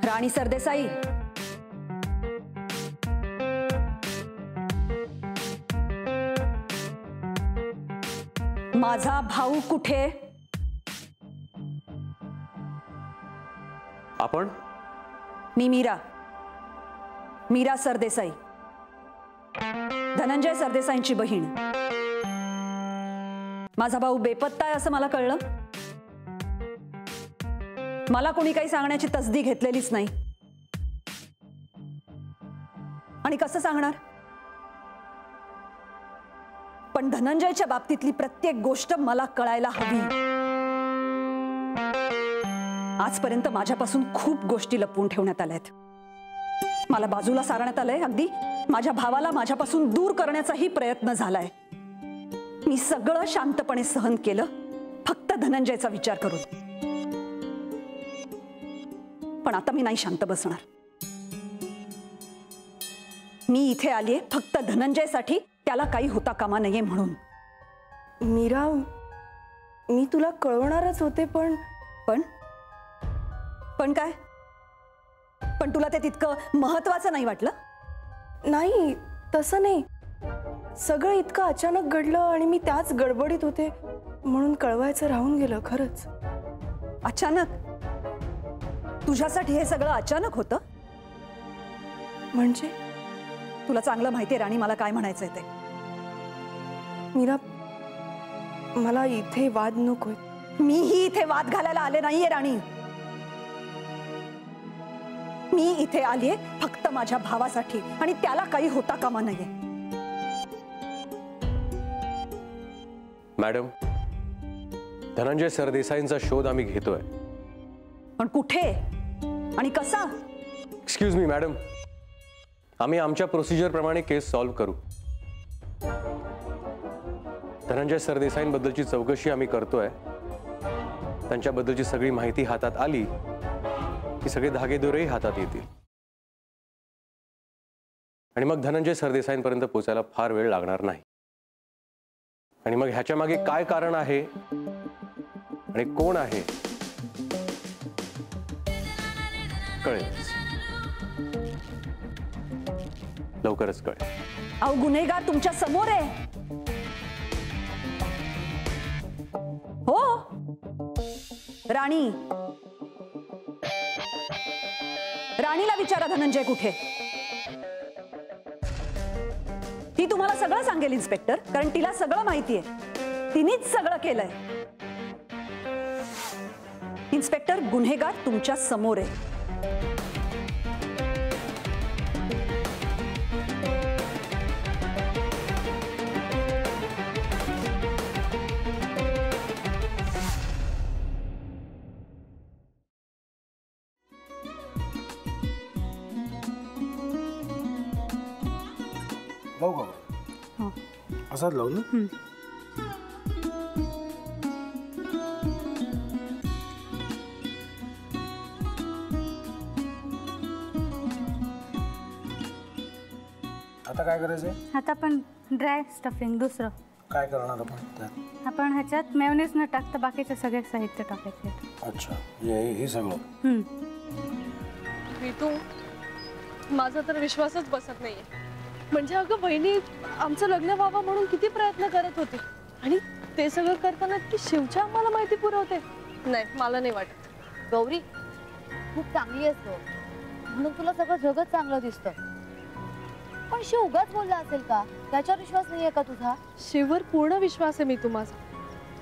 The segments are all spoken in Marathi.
राणी सरदेसाई, माझा भाऊ कुठे? आपण? मी मीरा सरदेसाई, धनंजय सरदेसाईंची बहीण. माझा भाऊ बेपत्ता आहे असं मला कळलं. मला कोणी काही सांगण्याची तसदी घेतलेलीच नाही. आणि कसं सांगणार? पण धनंजयच्या बाबतीतली प्रत्येक गोष्ट मला कळायला हवी. आजपर्यंत माझ्यापासून खूप गोष्टी लपवून ठेवण्यात आल्यात. मला बाजूला सारण्यात आलंय. अगदी माझ्या भावाला माझ्यापासून दूर करण्याचाही प्रयत्न झालाय. मी सगळं शांतपणे सहन केलं, फक्त धनंजयचा विचार करून. पण आता मी नाही शांत बसणार. मी इथे आलीये फक्त धनंजयसाठी, त्याला काही होता कामा नये म्हणून. मीरा, मी तुला कळवणारच होते, पण काय? पण तुला ते तितकं महत्वाचं नाही वाटलं? नाही, तसं नाही. सगळं इतकं अचानक घडलं आणि मी त्याच गडबडीत होते म्हणून कळवायचं राहून गेलं. खरंच अचानक? तुझ्यासाठी हे सगळं अचानक होतं? म्हणजे तुला चांगलं माहितीये राणी मला काय म्हणायचंय ते. मीरा, मला इथे वाद नकोय. मीही इथे वाद घालायला आले नाहीये राणी. मी इथे आलीये फक्त माझ्या भावासाठी, आणि त्याला काही होता कामा नये. मॅडम, धनंजय सरदेसाईंचा शोध आम्ही घेतोय. पण कुठे आणि कसा? एक्सक्यूज मी मॅडम, आम्ही आमच्या प्रोसिजर प्रमाणे केस सॉल्व्ह करू. धनंजय सरदेसाईंबद्दलची चौकशी आम्ही करतोय. त्यांच्याबद्दलची सगळी माहिती हातात आली की सगळे धागेदोरेही हातात येतील, आणि मग धनंजय सरदेसाईंपर्यंत पोहोचायला फार वेळ लागणार नाही. आणि मग ह्याच्या मागे काय कारण आहे आणि कोण आहे कळेल, लवकरच कळेल. अहो, गुन्हेगार तुमच्या समोर आहे. हो राणीला विचारा धनंजय कुठे. ती तुम्हाला सगळं सांगेल इन्स्पेक्टर, कारण तिला सगळं माहितीये. तिनेच सगळं केलंय. इन्स्पेक्टर, गुन्हेगार तुमच्या समोर आहे. लावू का? असाच लावू ना. आता काय करायचंय? आता आपण ड्राय स्टफिंग दुसरं काय करणार आपण त्यात? आपण ह्याच्यात मेयोनीज न टाकता बाकीचे सगळे साहित्य टाकायचे. अच्छा, हे सगळं. ऋतू, माझा तर विश्वासच बसत नाहीये. म्हणजे अगं बहिणी आमचं लग्न व्हावं म्हणून किती प्रयत्न करत होती, आणि ते सगळं करताना की शिवच्या आम्हाला माहिती पुरवते. नाही, मला नाही वाटत. गौरी, खूप चांगली असतो म्हणून तुला सगळं जगत चांगलं दिसतं, पण शिव उगाच बोलला असेल का? त्याच्यावर विश्वास नाहीये का तुझा? शिववर पूर्ण विश्वास आहे मी माझा.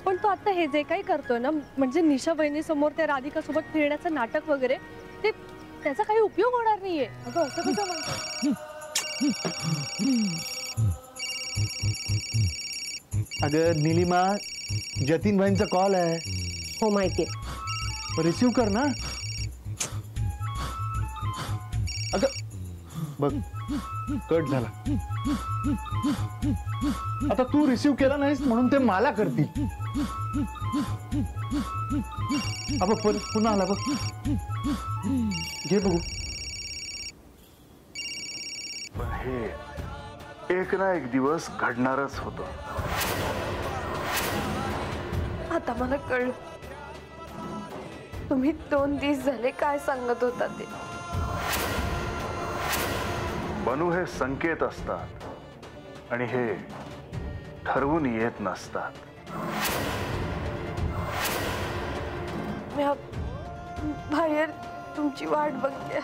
पण तो आता हे जे काही करतोय ना, म्हणजे निशा बहिणी समोर त्या राधिका सोबत फिरण्याचं नाटक वगैरे, ते त्याचा काही उपयोग होणार नाहीये. अगं असं कसं म्हणतो? अगं नीलिमा, जतीन भाईंचा कॉल आहे. हो माहितीये. रिसीव कर ना. अगं बघ, कट झाला. आता तू रिसीव केला नाहीस म्हणून ते मला करतील. अब पुन्हा आला बघ. घे बघू. हे एक ना एक दिवस घडणारच होतं. आता मला कळलं तुम्ही 2 दिवस झाले काय सांगत होता ते. बनू हे संकेत असतात आणि हे ठरवून येत नसतात. मी बाहेर तुमची वाट बघते.